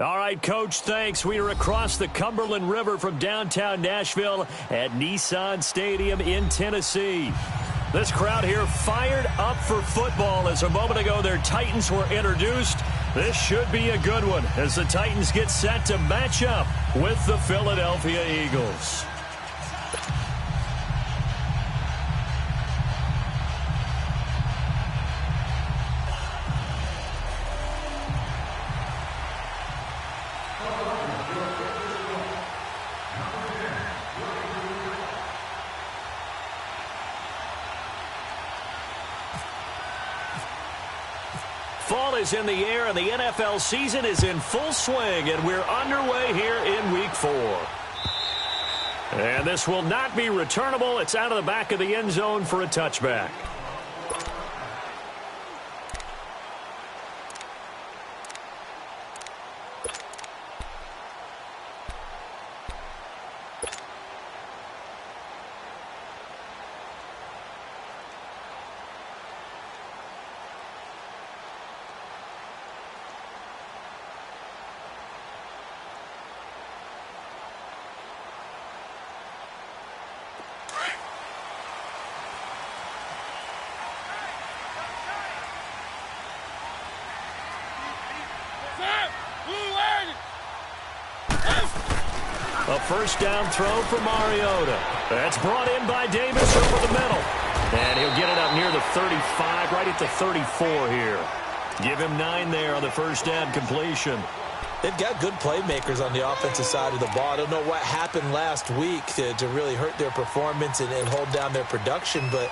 All right, Coach, thanks. We are across the Cumberland River from downtown Nashville at Nissan Stadium in Tennessee. This crowd here fired up for football as a moment ago their Titans were introduced. This should be a good one as the Titans get set to match up with the Philadelphia Eagles. Fall is in the air, and the NFL season is in full swing, and we're underway here in Week 4. And this will not be returnable. It's out of the back of the end zone for a touchback. A first down throw for Mariota. That's brought in by Davis over the middle. And he'll get it up near the 35, right at the 34 here. Give him 9 there on the first down completion. They've got good playmakers on the offensive side of the ball. I don't know what happened last week to really hurt their performance and hold down their production, but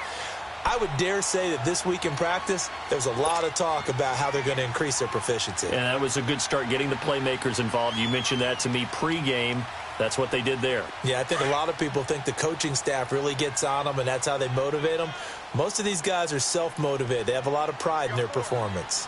I would dare say that this week in practice, there's a lot of talk about how they're going to increase their proficiency. And that was a good start getting the playmakers involved. You mentioned that to me pregame. That's what they did there. Yeah, I think a lot of people think the coaching staff really gets on them, and that's how they motivate them. Most of these guys are self-motivated. They have a lot of pride in their performance.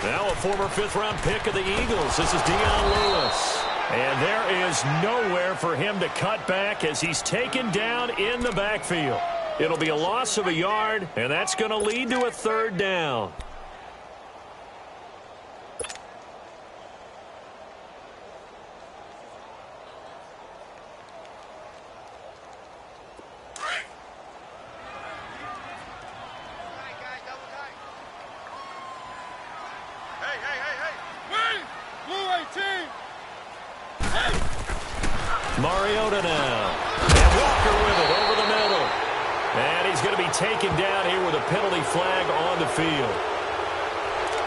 Now a former fifth-round pick of the Eagles. This is Dion Lewis. And there is nowhere for him to cut back as he's taken down in the backfield. It'll be a loss of a yard, and that's going to lead to a third down. Mariota now. And Walker with it over the middle. And he's going to be taken down here with a penalty flag on the field.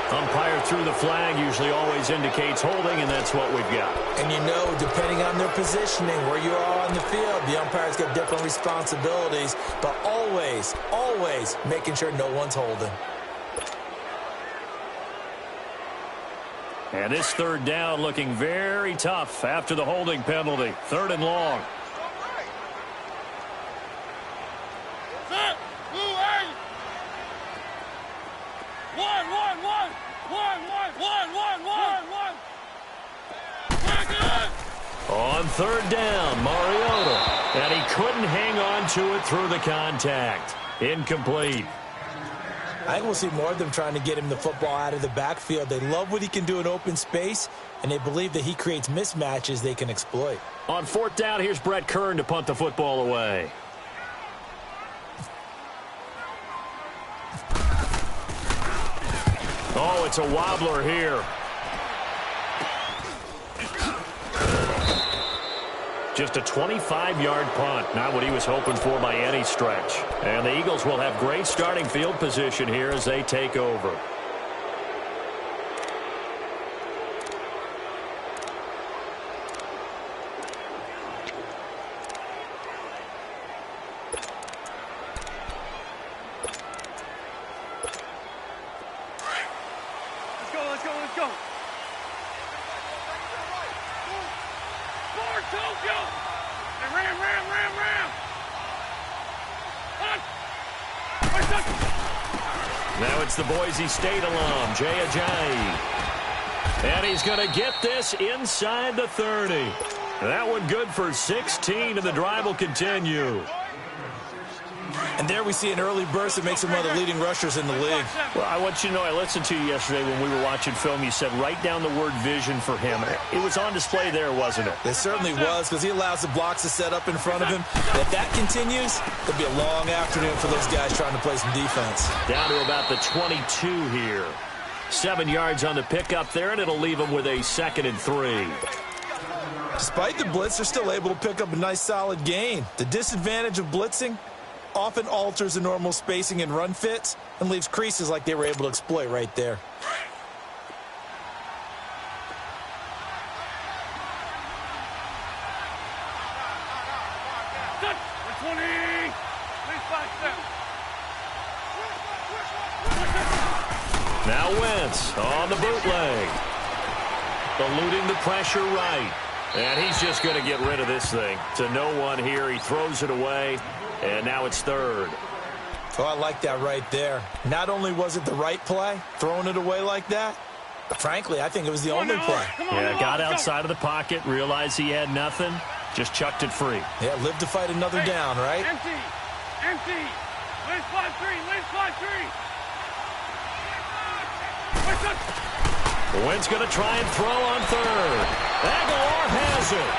Umpire threw the flag, usually always indicates holding, and that's what we've got. And you know, depending on their positioning, where you are on the field, the umpire's got different responsibilities, but always, always making sure no one's holding. And this third down looking very tough after the holding penalty. Third and long. On third down, Mariota. And he couldn't hang on to it through the contact. Incomplete. I think we'll see more of them trying to get him the football out of the backfield. They love what he can do in open space, and they believe that he creates mismatches they can exploit. On fourth down, here's Brett Kern to punt the football away. Oh, it's a wobbler here. Just a 25-yard punt, not what he was hoping for by any stretch. And the Eagles will have great starting field position here as they take over. Let's go. Now it's the Boise State alum, Jay Ajayi. And he's going to get this inside the 30. That one good for 16, and the drive will continue. And there we see an early burst that makes him one of the leading rushers in the league. Well, I want you to know, I listened to you yesterday when we were watching film. You said write down the word vision for him. It was on display there, wasn't it? It certainly was, because he allows the blocks to set up in front of him. And if that continues, it'll be a long afternoon for those guys trying to play some defense. Down to about the 22 here. 7 yards on the pickup there, and it'll leave him with a 2nd and 3. Despite the blitz, they're still able to pick up a nice solid gain. The disadvantage of blitzing often alters the normal spacing and run fits and leaves creases like they were able to exploit right there. Now Wentz on the bootleg. Eluding the pressure right. And he's just going to get rid of this thing. To no one here. He throws it away. And now it's 3rd. Oh, I like that right there. Not only was it the right play, throwing it away like that, but frankly, I think it was the only play. Yeah, got outside of the pocket, realized he had nothing, just chucked it free. Yeah, live to fight another down, right? Empty. Lane slide 3. Wentz going to try and throw on 3rd. Aguilar has it.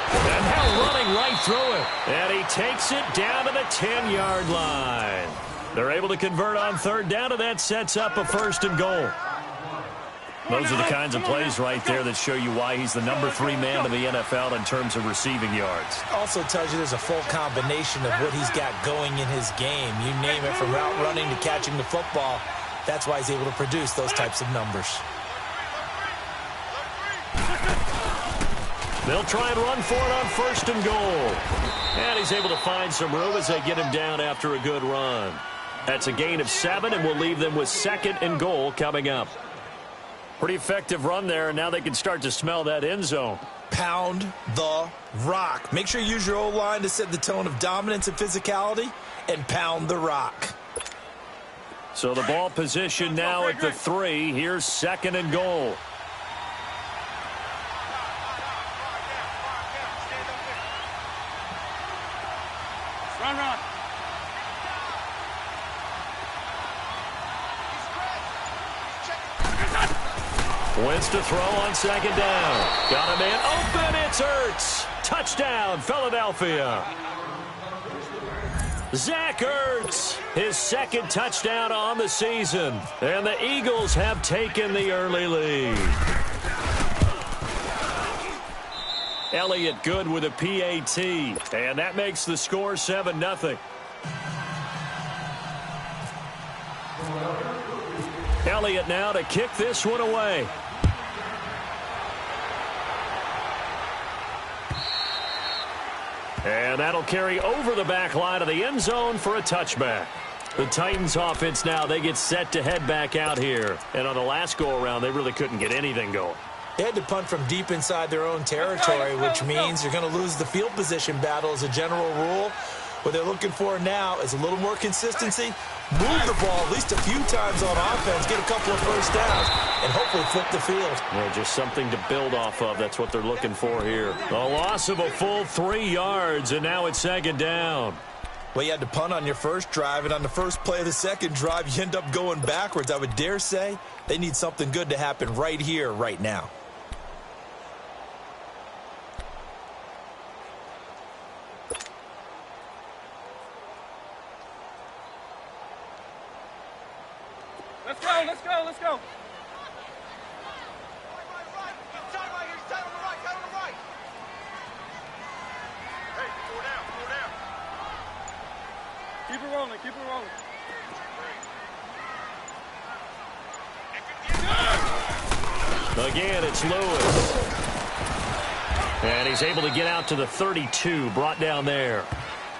And now running right through it. And he takes it down to the 10-yard line. They're able to convert on 3rd down, and that sets up a 1st and goal. Those are the kinds of plays right there that show you why he's the number 3 man in the NFL in terms of receiving yards. Also tells you there's a full combination of what he's got going in his game. You name it, from route running to catching the football. That's why he's able to produce those types of numbers. They'll try and run for it on 1st and goal. And he's able to find some room as they get him down after a good run. That's a gain of 7, and we'll leave them with 2nd and goal coming up. Pretty effective run there, and now they can start to smell that end zone. Pound the rock. Make sure you use your O-line to set the tone of dominance and physicality, and pound the rock. So the ball position now at the 3. Here's 2nd and goal. Run. Wentz to throw on 2nd down. Got a man open. It's Ertz. Touchdown, Philadelphia. Zach Ertz, his 2nd touchdown on the season. And the Eagles have taken the early lead. Elliott good with a PAT. And that makes the score 7-0. Elliott now to kick this one away. And that'll carry over the back line of the end zone for a touchback. The Titans offense now, they get set to head back out here. And on the last go-around, they really couldn't get anything going. They had to punt from deep inside their own territory, which means you're going to lose the field position battle as a general rule. What they're looking for now is a little more consistency, move the ball at least a few times on offense, get a couple of first downs, and hopefully flip the field. Yeah, just something to build off of. That's what they're looking for here. A loss of a full 3 yards, and now it's 2nd down. Well, you had to punt on your first drive, and on the first play of the second drive, you end up going backwards. I would dare say they need something good to happen right here, right now. Let's go. Hey, go down. Keep it rolling. Again, it's Lewis. And he's able to get out to the 32, brought down there.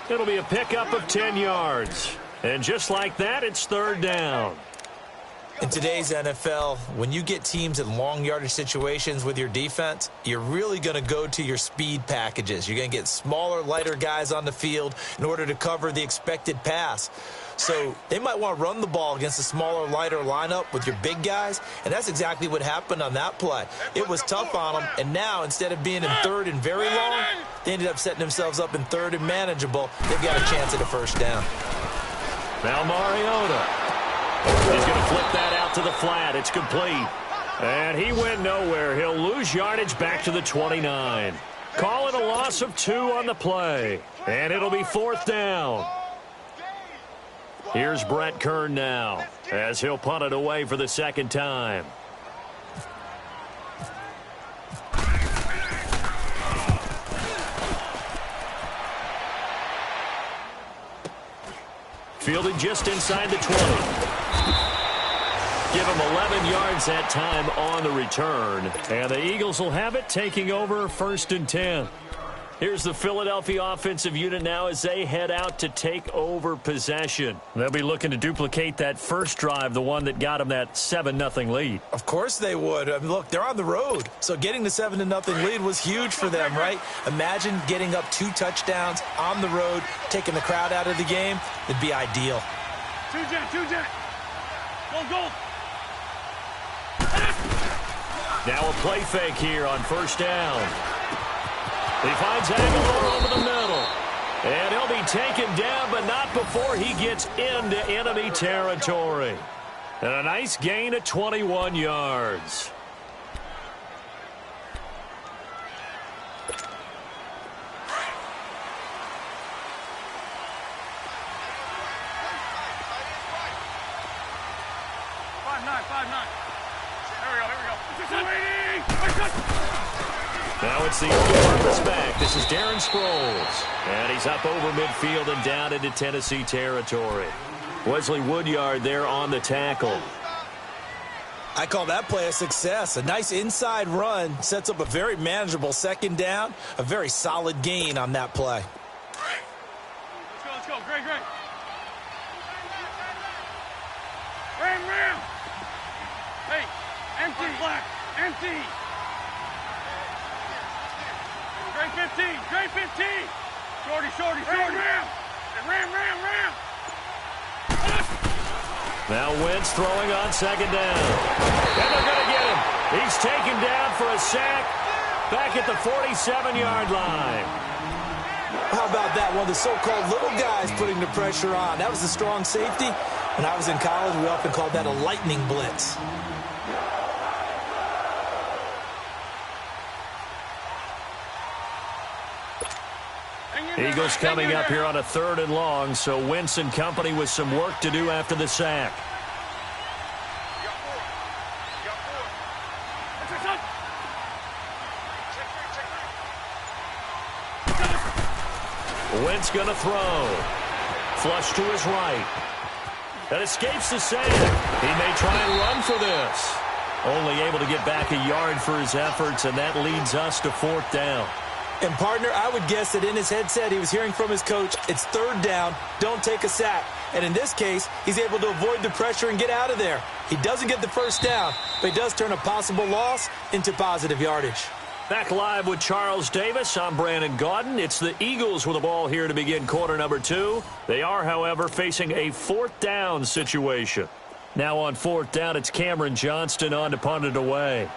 It'll be a pickup of 10 yards. And just like that, it's 3rd down. In today's NFL, when you get teams in long yardage situations with your defense, you're really going to go to your speed packages. You're going to get smaller, lighter guys on the field in order to cover the expected pass. So they might want to run the ball against a smaller, lighter lineup with your big guys, and that's exactly what happened on that play. It was tough on them, and now instead of being in 3rd and very long, they ended up setting themselves up in 3rd and manageable. They've got a chance at a first down. Now Mariota. He's going to flip that out to the flat. It's complete. And he went nowhere. He'll lose yardage back to the 29. Call it a loss of 2 on the play. And it'll be 4th down. Here's Brett Kern now as he'll punt it away for the 2nd time. Fielded just inside the 20. Give him 11 yards that time on the return. And the Eagles will have it, taking over 1st and 10. Here's the Philadelphia offensive unit now as they head out to take over possession. They'll be looking to duplicate that first drive, the one that got them that 7-0 lead. Of course they would. I mean, look, they're on the road. So getting the 7-0 lead was huge for them, right? Imagine getting up 2 touchdowns on the road, taking the crowd out of the game. It'd be ideal. Two jet. Go. Now a play fake here on 1st down. He finds Aguilar over the middle. And he'll be taken down, but not before he gets into enemy territory. And a nice gain of 21 yards. Now it's the all-purpose back. This is Darren Sproles. And he's up over midfield and down into Tennessee territory. Wesley Woodyard there on the tackle. I call that play a success. A nice inside run sets up a very manageable 2nd down. A very solid gain on that play. Let's go. Great. Ram. Hey, empty. Black. Empty. Great 15. Shorty. Ram. Now Wentz throwing on 2nd down. And they're going to get him. He's taken down for a sack back at the 47-yard line. How about that? One of the so-called little guys putting the pressure on. That was a strong safety. When I was in college, we often called that a lightning blitz. Eagles coming up here on a 3rd and long, so Wentz and company with some work to do after the sack. Wentz going to throw. Flush to his right. That escapes the sack. He may try and run for this. Only able to get back a yard for his efforts, and that leads us to 4th down. And, partner, I would guess that in his headset he was hearing from his coach, it's 3rd down, don't take a sack. And in this case, he's able to avoid the pressure and get out of there. He doesn't get the 1st down, but he does turn a possible loss into positive yardage. Back live with Charles Davis. I'm Brandon Gaudin. It's the Eagles with the ball here to begin quarter number 2. They are, however, facing a 4th down situation. Now on 4th down, it's Cameron Johnston on to punt it away.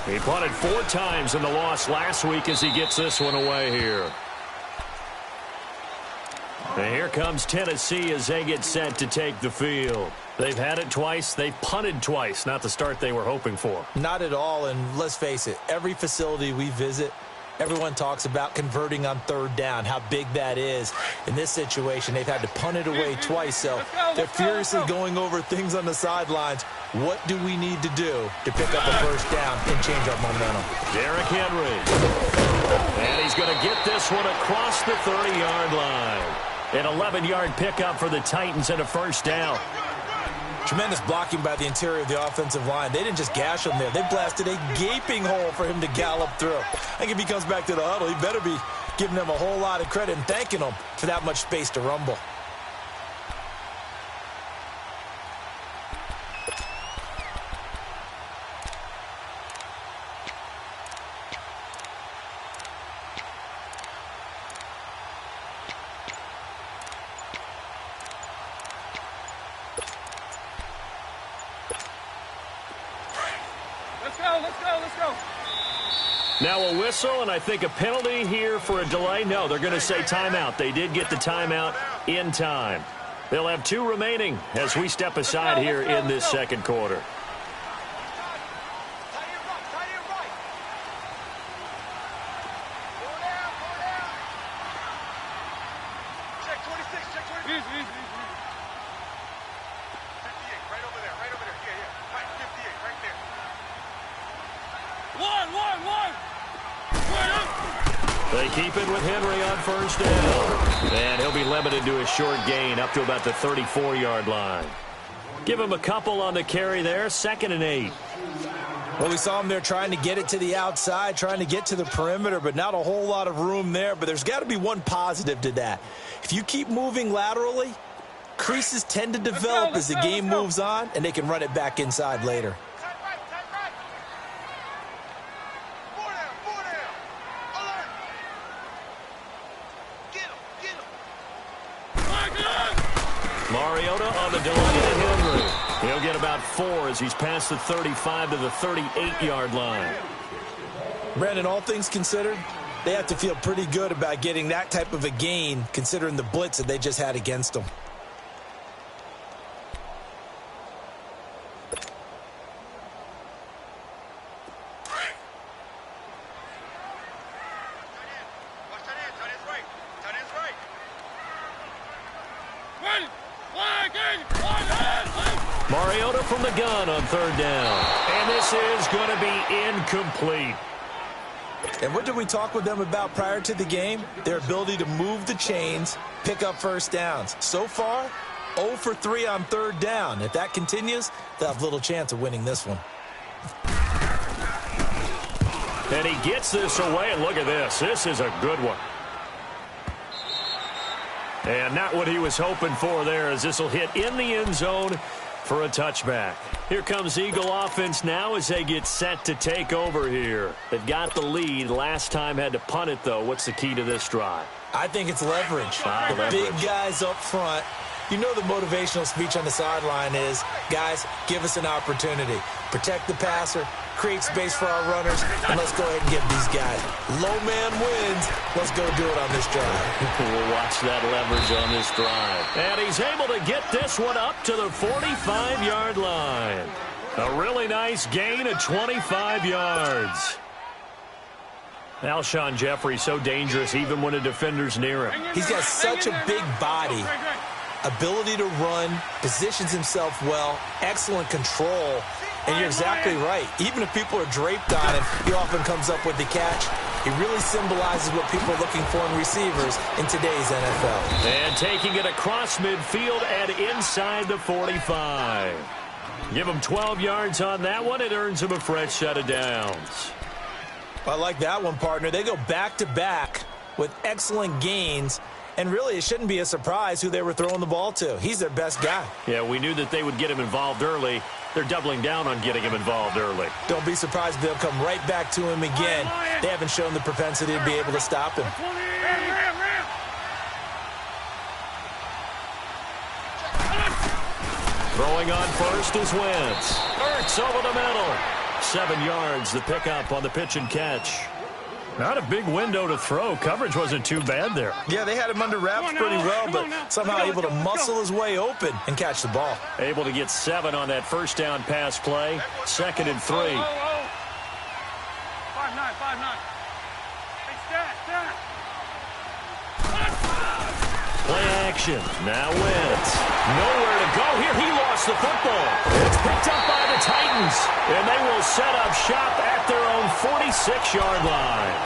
He punted 4 times in the loss last week as he gets this one away here. And here comes Tennessee as they get set to take the field. They've had it twice. They've punted twice. Not the start they were hoping for. Not at all, and let's face it, every facility we visit, everyone talks about converting on 3rd down, how big that is. In this situation, they've had to punt it away twice, so they're furiously going over things on the sidelines. What do we need to do to pick up a 1st down and change our momentum? Derrick Henry. And he's going to get this one across the 30-yard line. An 11-yard pickup for the Titans and a 1st down. Tremendous blocking by the interior of the offensive line. They didn't just gash him there. They blasted a gaping hole for him to gallop through. I think if he comes back to the huddle, he better be giving them a whole lot of credit and thanking them for that much space to rumble. Let's go. Now a whistle, and I think a penalty here for a delay. No, they're going to say timeout. They did get the timeout in time. They'll have 2 remaining as we step aside here in this second quarter. They keep it with Henry on first down. And he'll be limited to a short gain up to about the 34-yard line. Give him a couple on the carry there, 2nd and 8. Well, we saw him there trying to get it to the outside, trying to get to the perimeter, but not a whole lot of room there. But there's got to be one positive to that. If you keep moving laterally, creases tend to develop as the game moves on, and they can run it back inside later. Mariota on the delay to Henry. He'll get about 4 as he's past the 35 to the 38-yard line. Brandon, all things considered, they have to feel pretty good about getting that type of a gain considering the blitz that they just had against them. Mariota from the gun on 3rd down. And this is going to be incomplete. And what did we talk with them about prior to the game? Their ability to move the chains, pick up first downs. So far, 0 for 3 on 3rd down. If that continues, they'll have little chance of winning this one. And he gets this away, and look at this. This is a good one. And not what he was hoping for there, as this will hit in the end zone for a touchback. Here comes Eagle offense now as they get set to take over here. They've got the lead. Last time had to punt it, though. What's the key to this drive? I think it's leverage. The big guys up front. You know the motivational speech on the sideline is, guys, give us an opportunity. Protect the passer, create space for our runners, and let's go ahead and get these guys. Low man wins. Let's go do it on this drive. We'll watch that leverage on this drive. And he's able to get this one up to the 45-yard line. A really nice gain of 25 yards. Alshon Jeffrey so dangerous even when a defender's near him. He's got such a big body. Ability to run, positions himself well, excellent control, and you're exactly right. Even if people are draped on him, he often comes up with the catch. He really symbolizes what people are looking for in receivers in today's NFL. And taking it across midfield and inside the 45. Give him 12 yards on that one. It earns him a fresh set of downs. I like that one, partner. They go back-to-back with excellent gains. And really, it shouldn't be a surprise who they were throwing the ball to. He's their best guy. Yeah, we knew that they would get him involved early. They're doubling down on getting him involved early. Don't be surprised if they'll come right back to him again. They haven't shown the propensity to be able to stop him. Throwing on first is Wentz. Ertz over the middle. 7 yards, the pickup on the pitch and catch. Not a big window to throw. Coverage wasn't too bad there. Yeah, they had him under wraps pretty well, but somehow able to muscle his way open and catch the ball. Able to get 7 on that first down pass play. 2nd and 3. 5-9, 5-9. Hey, stat. Play action. Now Wentz. Nowhere to go here. He lost the football. It's picked up by the Titans. And they will set up shop at their own 46-yard line.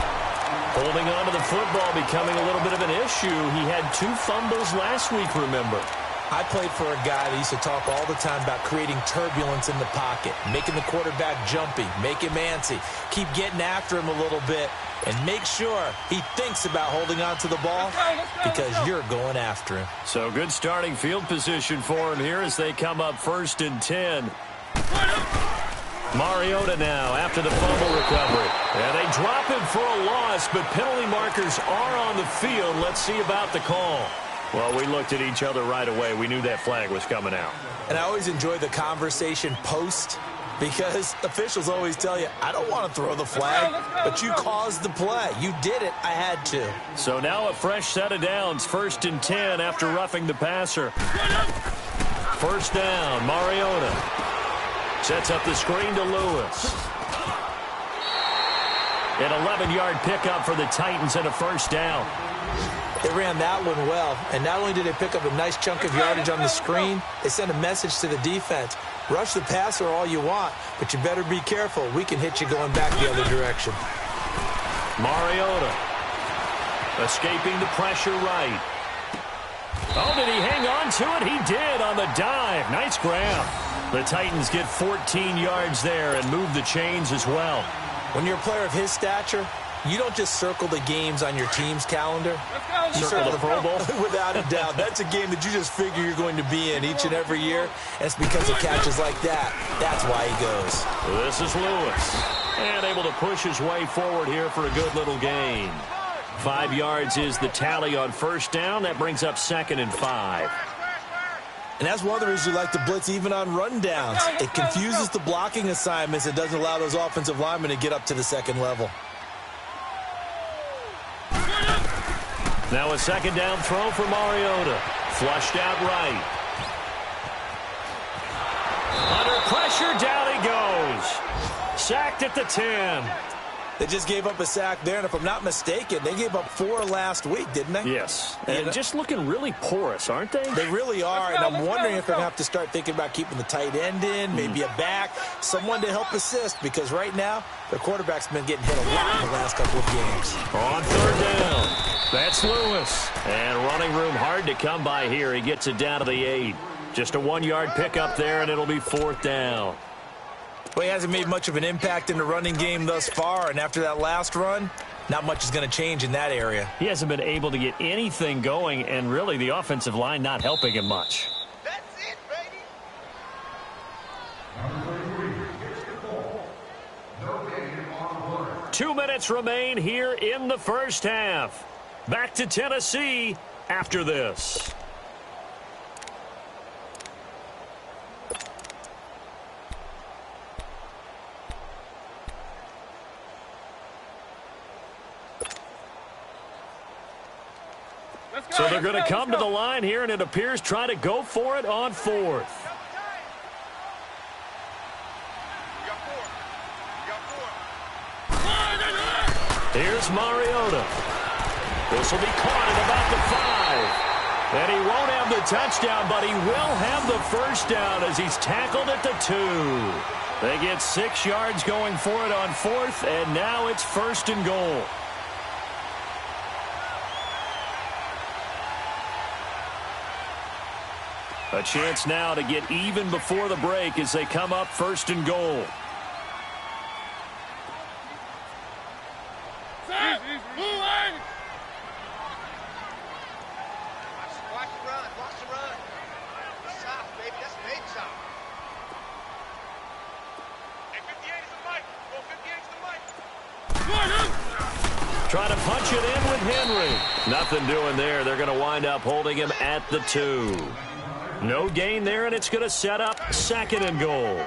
Holding on to the football becoming a little bit of an issue. He had 2 fumbles last week, remember. I played for a guy that used to talk all the time about creating turbulence in the pocket, making the quarterback jumpy, make him antsy, keep getting after him a little bit, and make sure he thinks about holding on to the ball because you're going after him. So good starting field position for him here as they come up 1st and 10. Mariota now after the fumble recovery. And they drop him for a loss, but penalty markers are on the field. Let's see about the call. Well, we looked at each other right away. We knew that flag was coming out. And I always enjoy the conversation post Because officials always tell you, I don't want to throw the flag, but you caused the play. You did it. I had to. So now a fresh set of downs, 1st and 10 after roughing the passer. First down, Mariota sets up the screen to Lewis. An 11-yard pickup for the Titans and a first down. They ran that one well, and not only did they pick up a nice chunk of yardage on the screen, they sent a message to the defense. Rush the passer all you want, but you better be careful. We can hit you going back the other direction. Mariota escaping the pressure right. Oh, did he hang on to it? He did on the dive. Nice grab. The Titans get 14 yards there and move the chains as well. When you're a player of his stature, you don't just circle the games on your team's calendar. You circle the Pro Bowl? Without a doubt. That's a game that you just figure you're going to be in each and every year. And it's because of catches like that. That's why he goes. This is Lewis. And able to push his way forward here for a good little gain. 5 yards is the tally on first down. That brings up 2nd and 5. And that's one of the reasons you like to blitz even on rundowns. It confuses the blocking assignments. It doesn't allow those offensive linemen to get up to the second level. Now a second down throw for Mariota. Flushed out right. Under pressure, down he goes. Sacked at the 10. They just gave up a sack there, and if I'm not mistaken, they gave up 4 last week, didn't they? Yes. And just looking really porous, aren't they? They really are, and I'm wondering if they're going to have to start thinking about keeping the tight end in, maybe a back, someone to help assist, because right now, their quarterback's been getting hit a lot in the last couple of games. On third down, that's Lewis. And running room hard to come by here. He gets it down to the 8. Just a 1-yard pickup there, and it'll be 4th down. Well, he hasn't made much of an impact in the running game thus far, and after that last run, not much is going to change in that area. He hasn't been able to get anything going, and really the offensive line not helping him much. That's it, baby. 2 minutes remain here in the first half. Back to Tennessee after this. So they're going to come to the line here, and it appears try to go for it on 4th. Here's Mariota. This will be caught at about the 5. And he won't have the touchdown, but he will have the first down as he's tackled at the 2. They get 6 yards going for it on 4th, and now it's 1st and goal. A chance now to get even before the break as they come up 1st and goal. Watch the run. South, baby. That's baby south. Hey, 58 is the mic. Go 58 is the mic. Trying to punch it in with Henry. Nothing doing there. They're going to wind up holding him at the 2. No gain there, and it's going to set up 2nd and goal.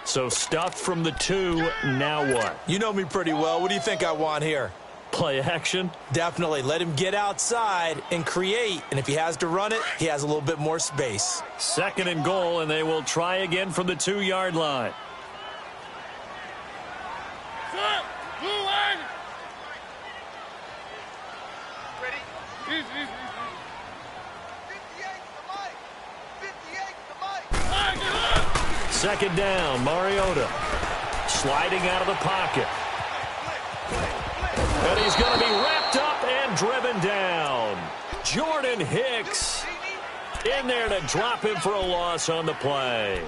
So stuffed from the 2, now what? You know me pretty well. What do you think I want here? Play action? Definitely. Let him get outside and create. And if he has to run it, he has a little bit more space. 2nd and goal, and they will try again from the 2-yard line. Ready? 58 the mic. 2nd down, Mariota. Sliding out of the pocket. And he's going to be wrapped up and driven down. Jordan Hicks in there to drop him for a loss on the play.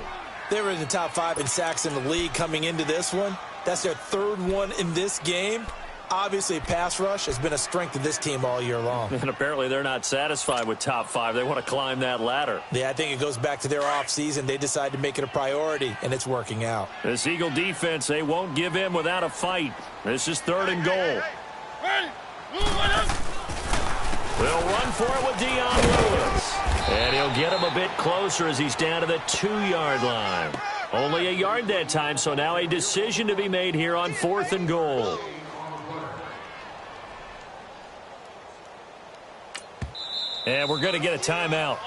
They were in the top 5 in sacks in the league coming into this one. That's their 3rd one in this game. Obviously, pass rush has been a strength of this team all year long. And apparently they're not satisfied with top 5. They want to climb that ladder. Yeah, I think it goes back to their offseason. They decided to make it a priority, and it's working out. This Eagle defense, they won't give in without a fight. This is 3rd and goal. They'll run for it with Dion Lewis. And he'll get him a bit closer as he's down to the 2-yard line. Only a yard that time, so now a decision to be made here on 4th and goal. And we're going to get a timeout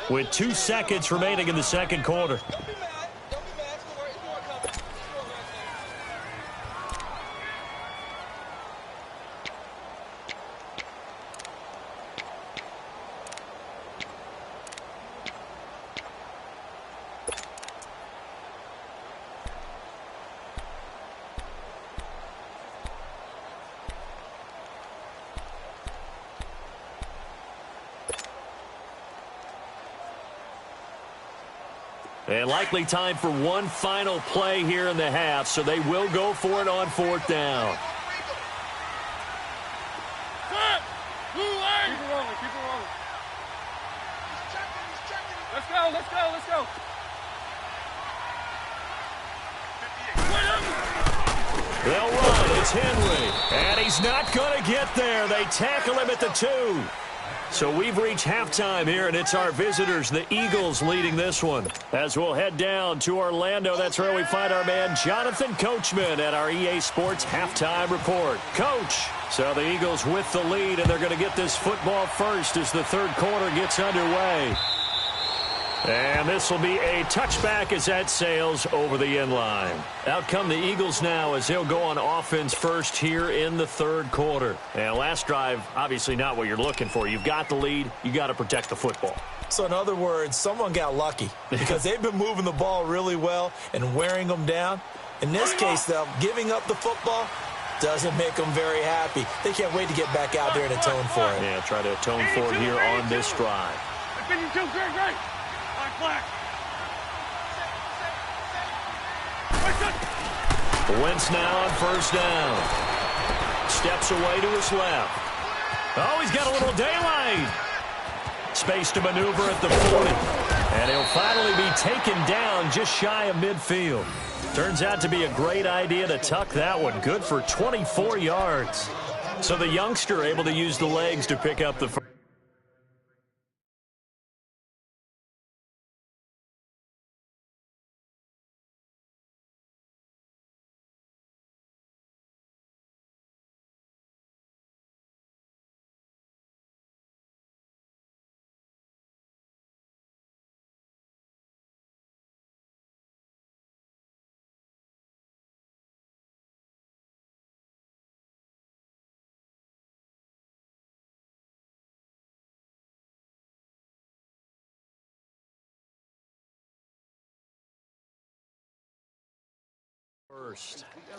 with 2 seconds remaining in the second quarter. And likely time for one final play here in the half, so they will go for it on 4th down. Keep it rolling. Let's go. They'll run. It's Henry. And he's not going to get there. They tackle him at the 2. So we've reached halftime here, and it's our visitors, the Eagles, leading this one. As we'll head down to Orlando, that's where we find our man Jonathan Coachman at our EA Sports Halftime Report. Coach, so the Eagles with the lead, and they're going to get this football first as the third quarter gets underway. And this will be a touchback as that sails over the end line. Out come the Eagles now as they'll go on offense first here in the third quarter. And last drive, obviously not what you're looking for. You've got the lead. You got to protect the football. So in other words, someone got lucky because they've been moving the ball really well and wearing them down. In this case, though, giving up the football doesn't make them very happy. They can't wait to get back out there and atone for it. Yeah, try to atone for it here on this drive. Great. Black. Wentz now on first down. Steps away to his left. Oh, he's got a little daylight. Space to maneuver at the 40. And he'll finally be taken down just shy of midfield. Turns out to be a great idea to tuck that one. Good for 24 yards. So the youngster able to use the legs to pick up the first.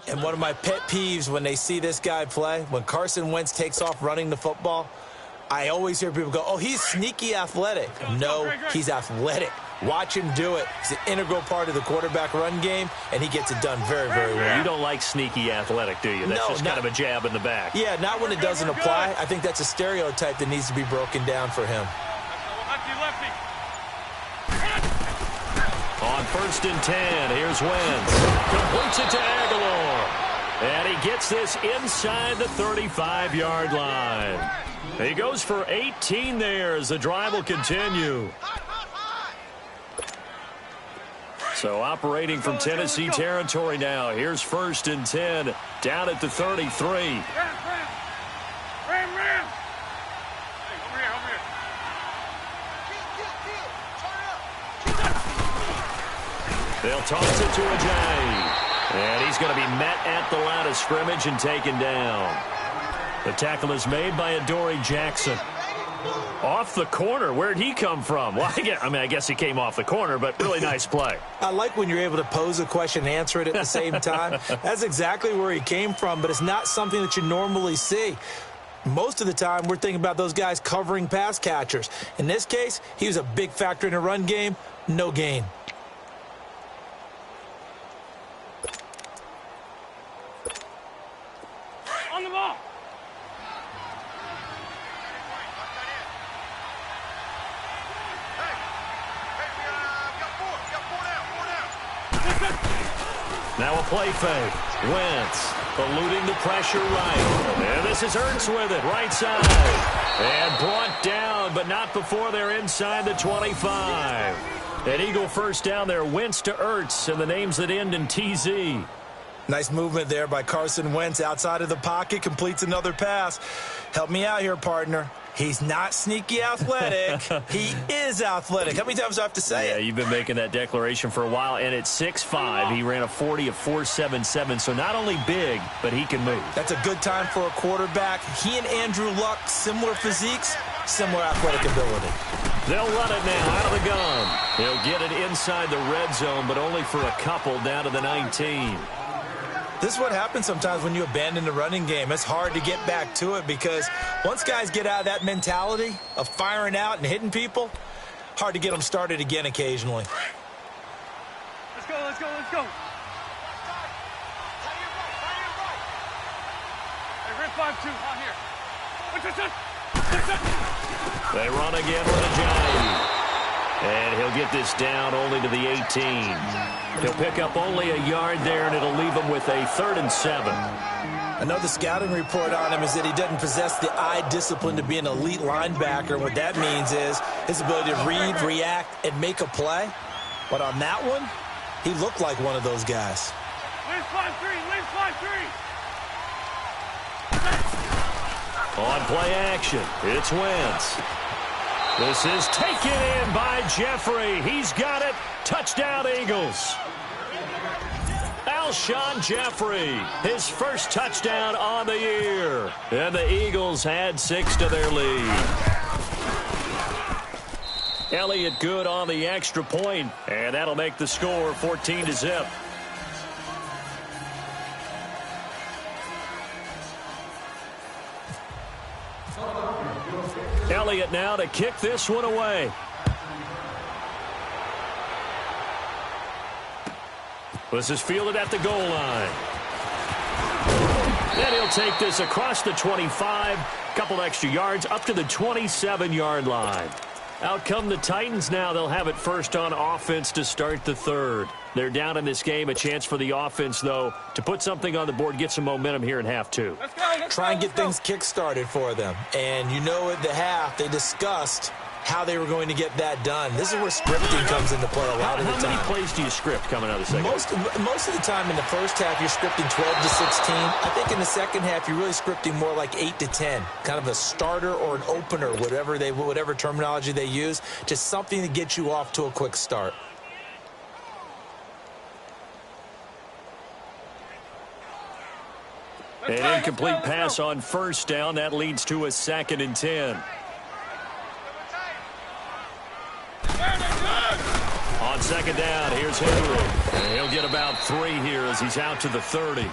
And one of my pet peeves when they see this guy play, when Carson Wentz takes off running the football, I always hear people go, oh, he's sneaky athletic. No, he's athletic. Watch him do it. He's an integral part of the quarterback run game, and he gets it done very, very well. You don't like sneaky athletic, do you? That's just kind of a jab in the back. Yeah, not when it doesn't apply. I think that's a stereotype that needs to be broken down for him. Lefty. On 1st and 10, here's Wentz. Completes it to Aguilar. And he gets this inside the 35-yard line. He goes for 18 there as the drive will continue. So operating from Tennessee territory now. Here's 1st and 10 down at the 33. They'll toss it to Ajayi. And he's going to be met at the line of scrimmage and taken down. The tackle is made by Adoree Jackson. Off the corner. Where'd he come from? Well, I guess he came off the corner, but really nice play. I like when you're able to pose a question and answer it at the same time. That's exactly where he came from, but it's not something that you normally see. Most of the time, we're thinking about those guys covering pass catchers. In this case, he was a big factor in the run game. No gain. On the ball. Now a play fake. Wentz eluding the pressure right. And this is Ernst with it, right side. And brought down, but not before they're inside the 25. An Eagle first down there. Wentz to Ertz, and the names that end in TZ. Nice movement there by Carson Wentz outside of the pocket. Completes another pass. Help me out here, partner. He's not sneaky athletic. He is athletic. How many times do I have to say it? Yeah, you've been making that declaration for a while. And at 6'5", he ran a 40 of 4.77. So not only big, but he can move. That's a good time for a quarterback. He and Andrew Luck, similar physiques, similar athletic ability. They'll run it now out of the gun. He'll get it inside the red zone, but only for a couple down to the 19. This is what happens sometimes when you abandon the running game. It's hard to get back to it because once guys get out of that mentality of firing out and hitting people, hard to get them started again occasionally. Let's go, let's go, let's go. Hey, red 5-2, on here. They run again with a Johnny. And he'll get this down only to the 18. He'll pick up only a yard there, and it'll leave him with a 3rd and 7. I know the scouting report on him is that he doesn't possess the eye discipline to be an elite linebacker. What that means is his ability to read, react, and make a play. But on that one, he looked like one of those guys. Lane 5-3, lane 5-3. On play action, it's Wentz. This is taken in by Jeffrey. He's got it. Touchdown, Eagles. Alshon Jeffrey, his first touchdown on the year. And the Eagles add 6 to their lead. Elliott good on the extra point, and that'll make the score 14-0. Elliott now to kick this one away. This is fielded at the goal line. And he'll take this across the 25. Couple extra yards up to the 27-yard line. Out come the Titans now. They'll have it first on offense to start the third. They're down in this game. A chance for the offense, though, to put something on the board, get some momentum here in half two. Try and get things kick-started for them. And you know at the half, they discussed how they were going to get that done. This is where scripting comes into play a lot of the time. How many plays do you script coming out of the second? Most of the time in the first half, you're scripting 12 to 16. I think in the second half, you're really scripting more like 8 to 10. Kind of a starter or an opener, whatever terminology they use. Just something to get you off to a quick start. An incomplete pass on first down. That leads to a 2nd and 10. On second down, here's Henry. And he'll get about 3 here as he's out to the 30.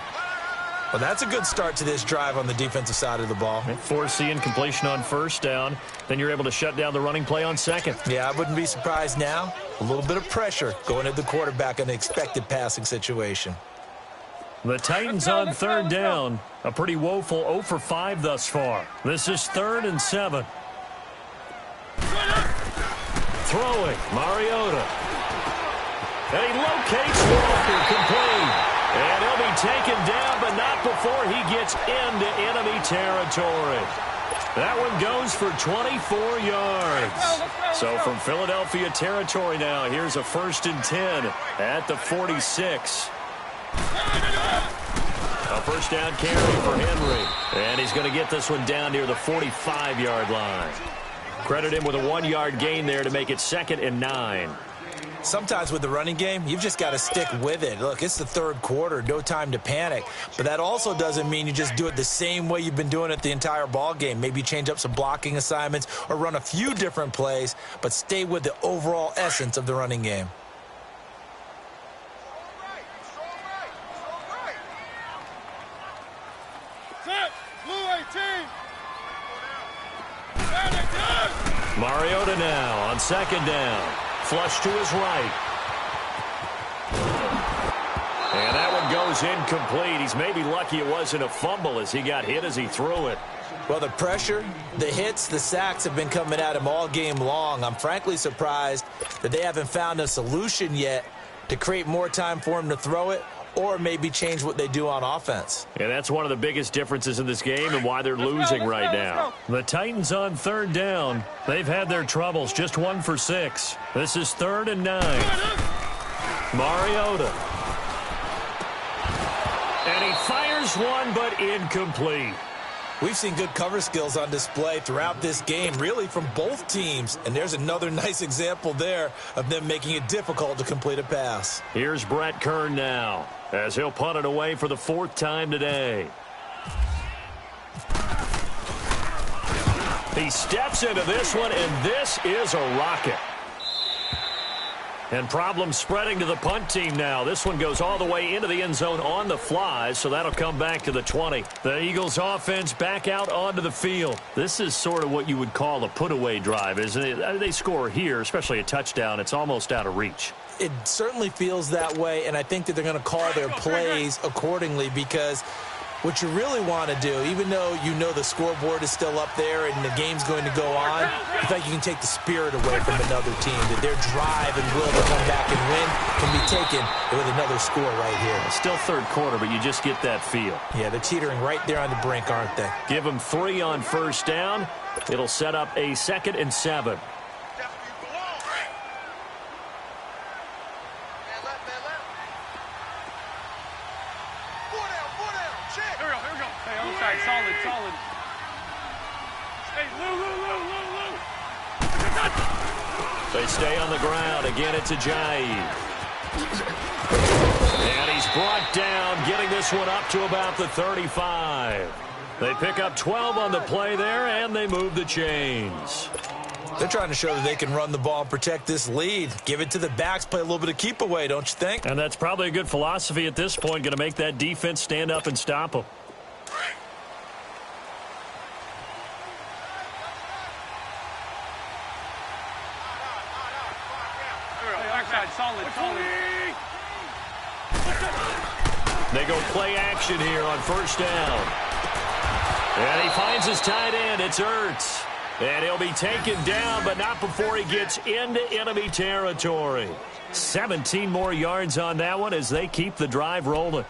Well, that's a good start to this drive on the defensive side of the ball. Force the incompletion on first down. Then you're able to shut down the running play on second. Yeah, I wouldn't be surprised now. A little bit of pressure going at the quarterback in an expected passing situation. The Titans on 3rd down. A pretty woeful 0 for 5 thus far. This is 3rd and 7. Throwing, Mariota. And he locates Walker, complete. And he'll be taken down, but not before he gets into enemy territory. That one goes for 24 yards. So from Philadelphia territory now, here's a 1st and 10 at the 46. A first down carry for Henry. And he's going to get this one down near the 45-yard line. Credit him with a 1-yard gain there to make it 2nd and 9. Sometimes with the running game, you've just got to stick with it. Look, it's the 3rd quarter, no time to panic. But that also doesn't mean you just do it the same way you've been doing it the entire ball game. Maybe change up some blocking assignments or run a few different plays, but stay with the overall essence of the running game. Mariota now on 2nd down. Flush to his right. And that one goes incomplete. He's maybe lucky it wasn't a fumble as he got hit as he threw it. Well, the pressure, the hits, the sacks have been coming at him all game long. I'm frankly surprised that they haven't found a solution yet to create more time for him to throw it or maybe change what they do on offense. And that's one of the biggest differences in this game and why they're losing right now. The Titans on third down. They've had their troubles, just 1 for 6. This is 3rd and 9. Mariota. And he fires one, but incomplete. We've seen good cover skills on display throughout this game, really from both teams. And there's another nice example there of them making it difficult to complete a pass. Here's Brett Kern now, as he'll punt it away for the 4th time today. He steps into this one, and this is a rocket. And problems spreading to the punt team now. This one goes all the way into the end zone on the fly, so that'll come back to the 20. The Eagles offense back out onto the field. This is sort of what you would call a put-away drive, isn't it? They score here, especially a touchdown. It's almost out of reach. It certainly feels that way, and I think that they're going to call their plays accordingly, because what you really want to do, even though you know the scoreboard is still up there and the game's going to go on, I think you can take the spirit away from another team, that their drive and will to come back and win can be taken with another score right here. Still third quarter, but you just get that feel. Yeah, they're teetering right there on the brink, aren't they? Give them 3 on first down. It'll set up a 2nd and 7. Solid. Hey, Lou. They stay on the ground. Again, it's Ajayi. And he's brought down, getting this one up to about the 35. They pick up 12 on the play there, and they move the chains. They're trying to show that they can run the ball and protect this lead. Give it to the backs, play a little bit of keep away, don't you think? And that's probably a good philosophy at this point, going to make that defense stand up and stop them. Solid. They go play action here on first down. And he finds his tight end. It's Ertz. And he'll be taken down, but not before he gets into enemy territory. 17 more yards on that one as they keep the drive rolling.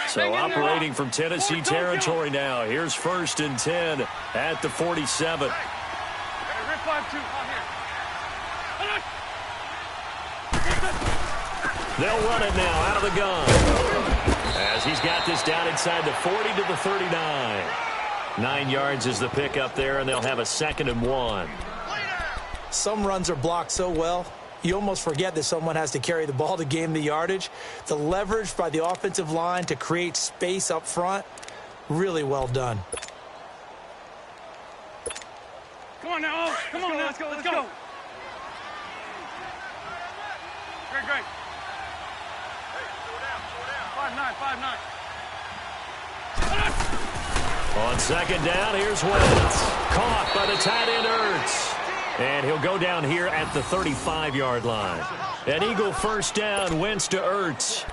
So operating from Tennessee territory now. Here's 1st and 10 at the 47. They'll run it now out of the gun, as he's got this down inside the 40 to the 39. 9 yards is the pickup there, and they'll have a 2nd and 1. Some runs are blocked so well, you almost forget that someone has to carry the ball to gain the yardage. The leverage by the offensive line to create space up front, really well done. Come on now, let's go. Great. 5-9. On 2nd down, here's Wentz. Caught by the tight end Ertz. And he'll go down here at the 35-yard line. An Eagle first down, Wentz to Ertz.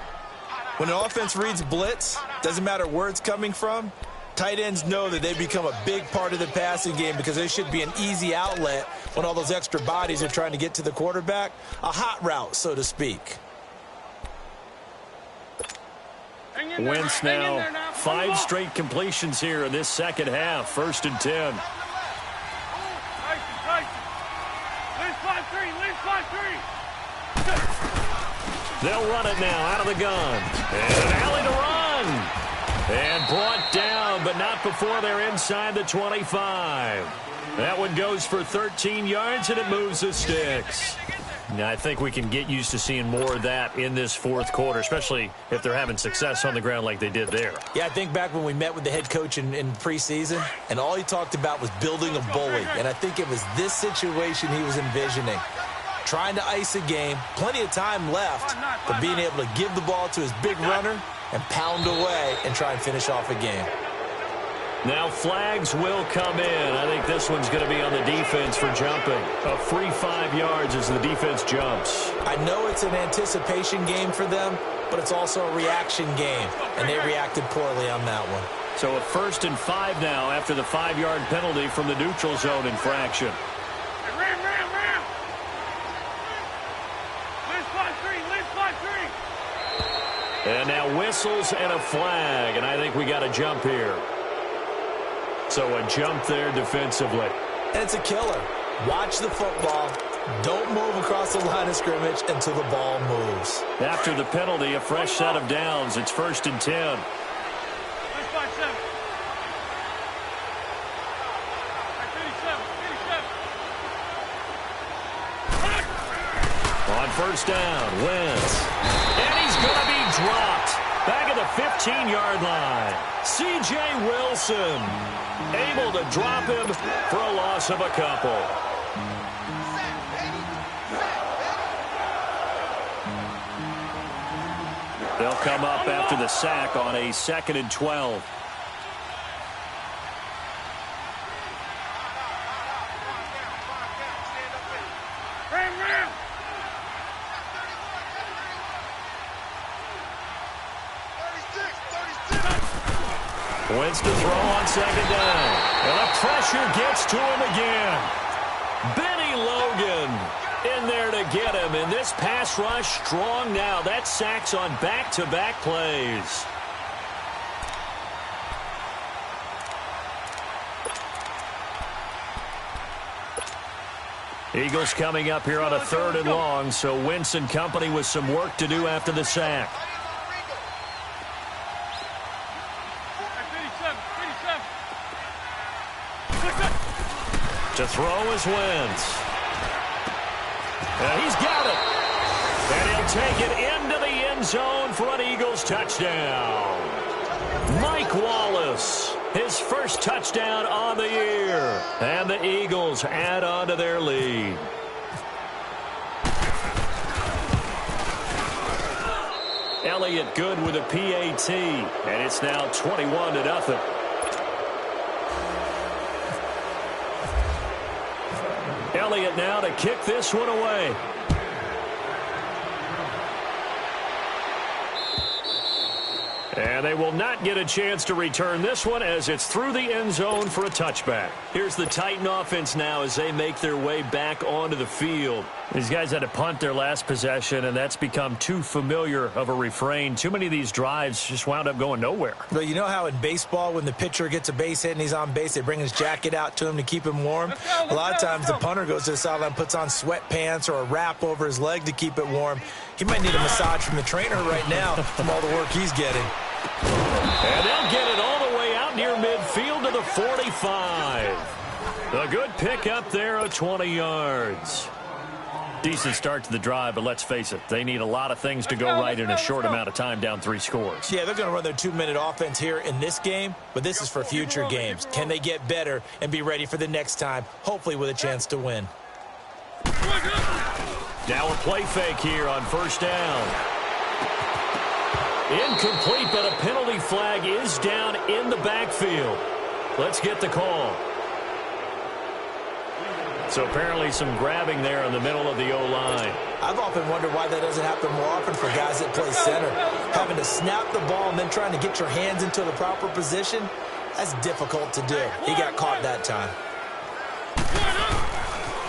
When an offense reads blitz, doesn't matter where it's coming from, tight ends know that they become a big part of the passing game because they should be an easy outlet when all those extra bodies are trying to get to the quarterback. A hot route, so to speak. Wentz now 5 straight completions here in this second half. 1st and 10. They'll run it now out of the gun. And an alley to run. And brought down, but not before they're inside the 25. That one goes for 13 yards, and it moves the sticks. Now, I think we can get used to seeing more of that in this 4th quarter, especially if they're having success on the ground like they did there. Yeah, I think back when we met with the head coach in preseason, and all he talked about was building a bully. And I think it was this situation he was envisioning. Trying to ice a game, plenty of time left, but being able to give the ball to his big runner and pound away and try and finish off a game. Now flags will come in. I think this one's going to be on the defense for jumping. A free 5 yards as the defense jumps. I know it's an anticipation game for them, but it's also a reaction game, and they reacted poorly on that one. So a 1st and 5 now after the 5-yard penalty from the neutral zone infraction. Ram. Liz 5-3. And now whistles and a flag, and I think we got a jump here. So a jump there defensively. And it's a killer. Watch the football. Don't move across the line of scrimmage until the ball moves. After the penalty, a fresh set of downs. It's 1st and 10. Liz 5-7. 37. On 1st down, Wentz. And he's going to be dropped. Back at the 15-yard line. C.J. Wilson able to drop him for a loss of a couple. They'll come up after the sack on a 2nd and 12. Ram. Wentz to throw on 2nd down. And the pressure gets to him again. Benny Logan in there to get him. And this pass rush strong now. That sacks on back-to-back plays. Eagles coming up here on a 3rd and long. So Wentz and company with some work to do after the sack. To throw is Wentz. And he's got it. And he'll take it into the end zone for an Eagles touchdown. Mike Wallace, his first touchdown on the year. And the Eagles add on to their lead. Elliott good with a PAT. And it's now 21-0. Elliott now to kick this one away. And they will not get a chance to return this one as it's through the end zone for a touchback. Here's the Titan offense now as they make their way back onto the field. These guys had to punt their last possession, and that's become too familiar of a refrain. Too many of these drives just wound up going nowhere. Well, you know how in baseball when the pitcher gets a base hit and he's on base, they bring his jacket out to him to keep him warm? A lot of times the punter goes to the sideline, puts on sweatpants or a wrap over his leg to keep it warm. He might need a massage from the trainer right now from all the work he's getting. And they'll get it all the way out near midfield to the 45. A good pick up there of 20 yards. Decent start to the drive, but let's face it, they need a lot of things to go right in a short amount of time, down 3 scores. Yeah, they're going to run their 2-minute offense here in this game, but this is for future games. Can they get better and be ready for the next time, hopefully with a chance to win? Now a play fake here on 1st down. Incomplete, but a penalty flag is down in the backfield. Let's get the call. So apparently some grabbing there in the middle of the O-line. I've often wondered why that doesn't happen more often for guys that play center. Having to snap the ball and then trying to get your hands into the proper position, that's difficult to do. He got caught that time.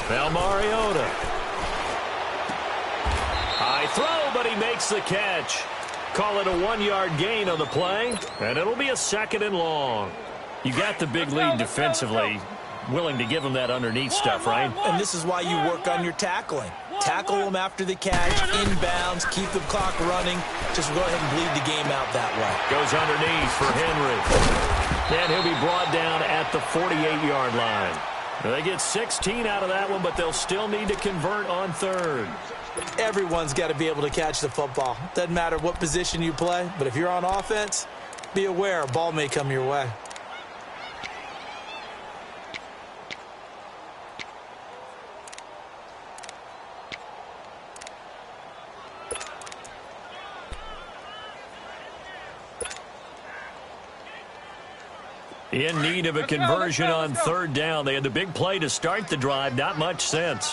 Now Mariota. High throw, but he makes the catch. Call it a 1-yard gain on the play, and it'll be a 2nd and long. You got the big lead defensively. Willing to give them that underneath stuff, right? And this is why you work on your tackling. Tackle them after the catch, inbounds, keep the clock running. Just go ahead and bleed the game out that way. Goes underneath for Henry. And he'll be brought down at the 48-yard line. They get 16 out of that one, but they'll still need to convert on 3rd. Everyone's got to be able to catch the football. Doesn't matter what position you play, but if you're on offense, be aware a ball may come your way. In need of a conversion on third down. They had the big play to start the drive. Not much sense.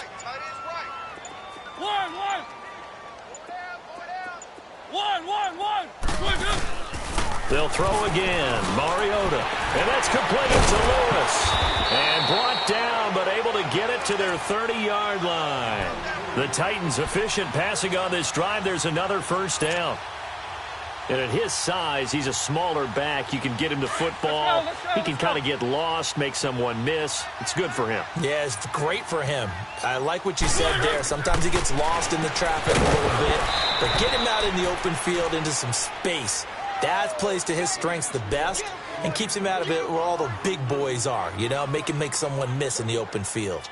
One. They'll throw again. Mariota. And that's completed to Lewis. And brought down, but able to get it to their 30-yard line. The Titans efficient passing on this drive. There's another first down. And at his size, he's a smaller back. You can get him the football. He can kind of get lost, make someone miss. It's good for him. Yeah, it's great for him. I like what you said there. Sometimes he gets lost in the traffic a little bit. But get him out in the open field into some space. That plays to his strengths the best and keeps him out of it where all the big boys are. You know, make someone miss in the open field.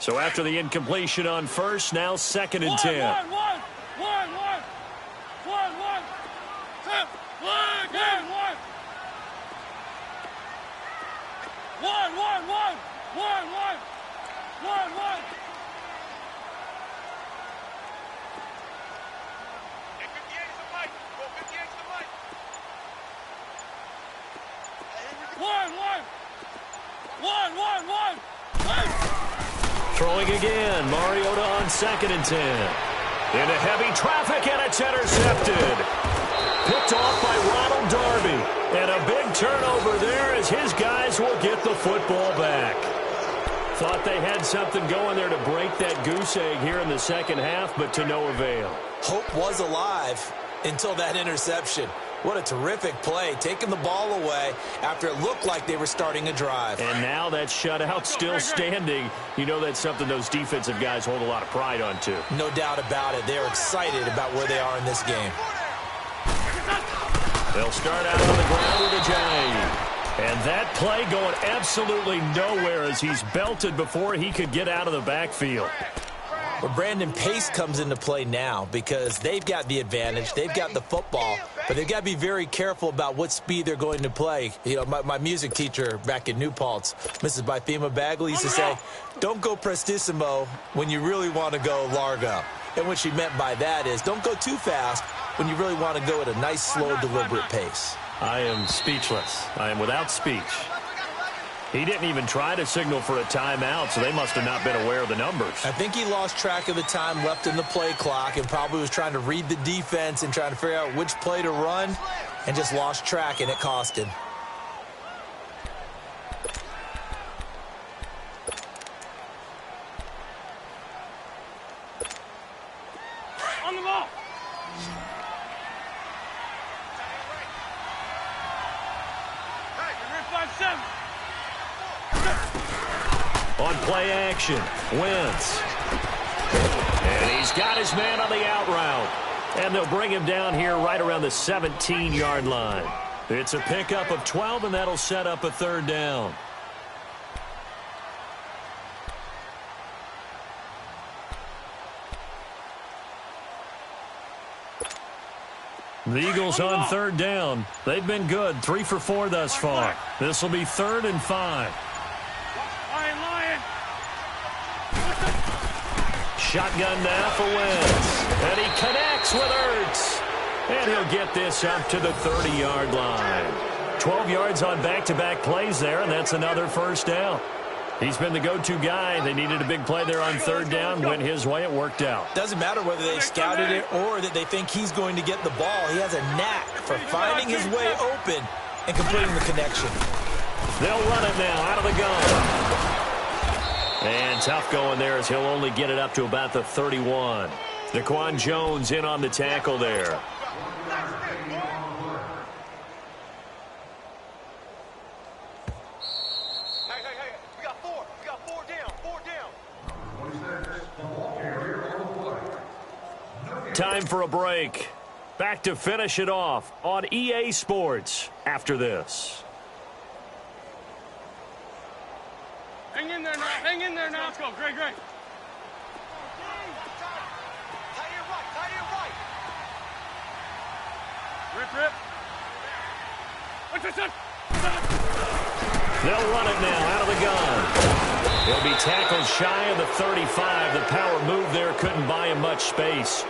So after the incompletion on first, now 2nd and 10. One. Throwing again. Mariota on 2nd and 10. Into heavy traffic, and it's intercepted. Picked off by Ronald Darby. And a big turnover there as his guys will get the football back. Thought they had something going there to break that goose egg here in the second half, but to no avail. Hope was alive until that interception. What a terrific play, taking the ball away after it looked like they were starting a drive. And now that shutout still standing. You know that's something those defensive guys hold a lot of pride on, too. No doubt about it. They're excited about where they are in this game. They'll start out on the ground with a J. And that play going absolutely nowhere as he's belted before he could get out of the backfield. Well, Brandon, pace comes into play now because they've got the advantage. They've got the football, but they've got to be very careful about what speed they're going to play. You know, my music teacher back in New Paltz, Mrs. Bythema Bagley, used to say, don't go prestissimo when you really want to go largo. And what she meant by that is don't go too fast when you really want to go at a nice, slow, deliberate pace. I am speechless. I am without speech. He didn't even try to signal for a timeout, so they must have not been aware of the numbers. I think he lost track of the time left in the play clock and probably was trying to read the defense and trying to figure out which play to run and just lost track, and it cost him. On the ball. Hey, you're in 5-7. On play action, Wentz. And he's got his man on the out route. And they'll bring him down here right around the 17-yard line. It's a pickup of 12, and that'll set up a third down. The Eagles on third down. They've been good, 3 for 4 thus far. This will be 3rd and 5. Lion. Shotgun now for Wentz. And he connects with Ertz. And he'll get this up to the 30-yard line. 12 yards on back-to-back plays there, and that's another first down. He's been the go-to guy. They needed a big play there on third down. Went his way. It worked out. Doesn't matter whether they scouted it or that they think he's going to get the ball. He has a knack for finding his way open and completing the connection. They'll run it now out of the gun. And tough going there as he'll only get it up to about the 31. Daquan Jones in on the tackle there. Time for a break. Back to finish it off on EA Sports after this. Hang in there now. Hang in there now. Let's go. Great. Tight end right. Rip. They'll run it now out of the gun. He'll be tackled shy of the 35. The power move there couldn't buy him much space.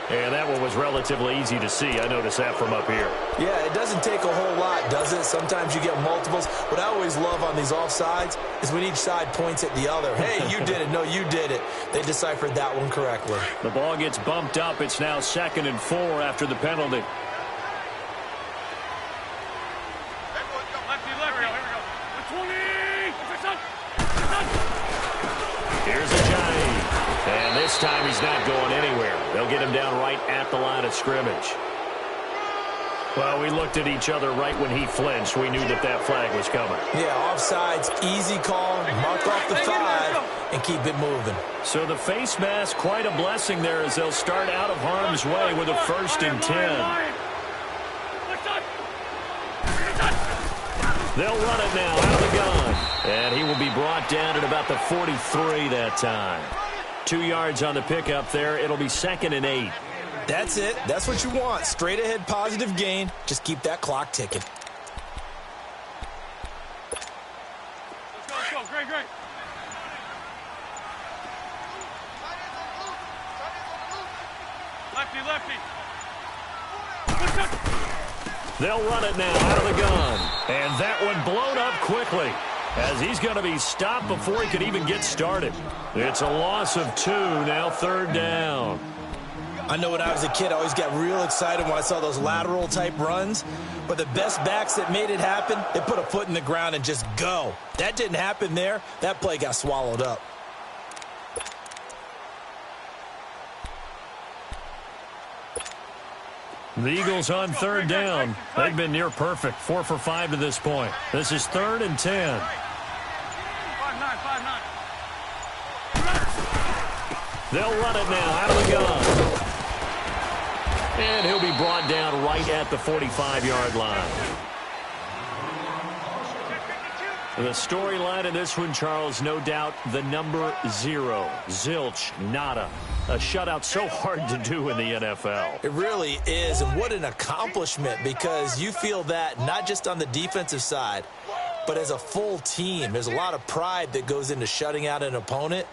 And that one was relatively easy to see. I noticed that from up here. Yeah, it doesn't take a whole lot, does it? Sometimes you get multiples. What I always love on these offsides is when each side points at the other. Hey, you did it. No, you did it. They deciphered that one correctly. The ball gets bumped up. It's now 2nd and 4 after the penalty. Here's a giant. And this time he's not going anywhere. They'll get him down right at the line of scrimmage. Well, we looked at each other right when he flinched. We knew that that flag was coming. Yeah, offsides, easy call, mark off the 5, and keep it moving. So the face mask, quite a blessing there as they'll start out of harm's way with a 1st and 10. They'll run it now out of the gun. And he will be brought down at about the 43 that time. 2 yards on the pickup there. It'll be 2nd and 8. That's it. That's what you want. Straight ahead positive gain. Just keep that clock ticking. Let's go. Great. Lefty. They'll run it now out of the gun. And that one blown up quickly as he's going to be stopped before he could even get started. It's a loss of 2, now 3rd down. I know when I was a kid, I always got real excited when I saw those lateral-type runs. But the best backs that made it happen, they put a foot in the ground and just go. That didn't happen there. That play got swallowed up. The Eagles on 3rd down. They've been near perfect, 4 for 5 to this point. This is 3rd and 10. 5-9. They'll run it now out of the gun. And he'll be brought down right at the 45-yard line. The storyline in this one, Charles, no doubt the number 0. Zilch, nada. A shutout so hard to do in the NFL. It really is, and what an accomplishment, because you feel that not just on the defensive side, but as a full team. There's a lot of pride that goes into shutting out an opponent.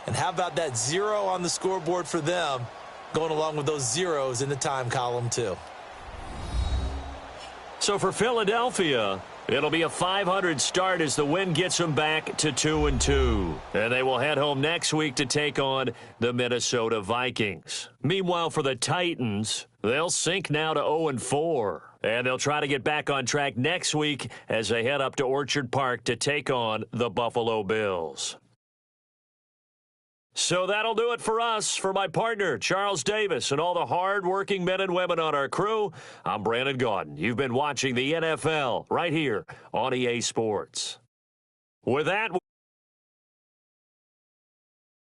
And how about that 0 on the scoreboard for them, going along with those zeros in the time column too. So for Philadelphia, it'll be a 500 start as the win gets them back to 2-2. And they will head home next week to take on the Minnesota Vikings. Meanwhile, for the Titans, they'll sink now to 0-4. And they'll try to get back on track next week as they head up to Orchard Park to take on the Buffalo Bills. So that'll do it for us. For my partner, Charles Davis, and all the hard-working men and women on our crew, I'm Brandon Gaudin. You've been watching the NFL right here on EA Sports. With that,